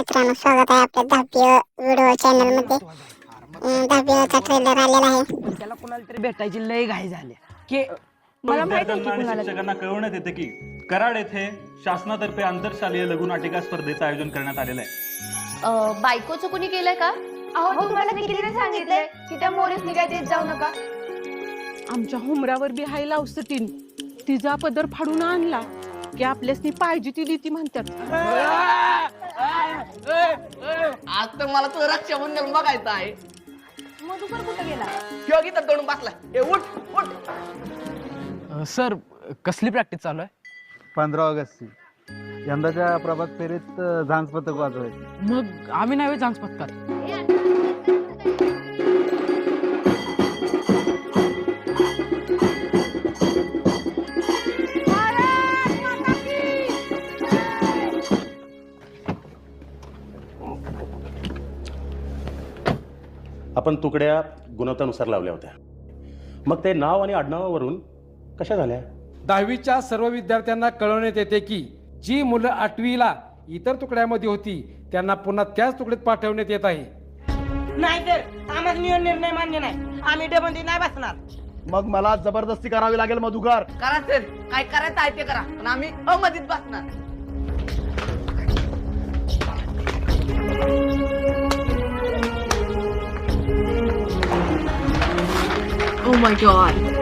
मित्रांनो, स्वागत आहे आपल्या धाब्य व्हिडिओ चॅनल मध्ये. धाब्याचा ट्रेलर आलेला आहे. त्याला कोणाला तरी भेटायची लय घाई झाली की मला माहिती आहे की विद्यार्थ्यांना आणि कुणाला शिक्षकांना कळवण्यात येते की कराड येथे शासनातर्फे आंतरशालेय लघुनाटिका स्पर्धेचं आयोजन करण्यात आलेलं आहे. बायकोचं कुणी केलंय का? अहो तुम्हाला निखिलने सांगितलंय की त्या मोरीस निघायत येत जाऊ नका. आमच्या हुमऱ्यावर बी हाय लावसटीन तिचा पदर फाडून आणला की आपल्यासनी पाहिजे ती देती म्हणतात. आज तर मला तुझं रक्षाबंधन बघायचं आहे. मधुकर कुठे गेला? किंवा गीतात तोडून बसला. ए उठ उठ. सर कसली प्रॅक्टिस चालू आहे? 15 ऑगस्टची यंदाच्या प्रभात फेरीत झांज पथक वाजवायचं. मग आम्ही नाही जांच पत्कार. आपण तुकड्या गुणवत्तानुसार लावल्या होत्या. मग ते नाव आणि आडनावावरून कशा झाल्या? 10वीच्या सर्व विद्यार्थ्यांना कळवण्यात येते की जी मुलं 8वीला इतर तुकड्यामध्ये होती त्यांना पुन्हा त्याच तुकडीत पाठवण्यात येत आहे. नाही तर आम्हाला निर्णय मान्य नाही. आम्ही डबंदी नाही बसणार. मग मला जबरदस्ती करावी लागेल मधुकर. करा सर, काय करायचं आहे ते करा पण आम्ही अमधीत बसणार. Oh my god.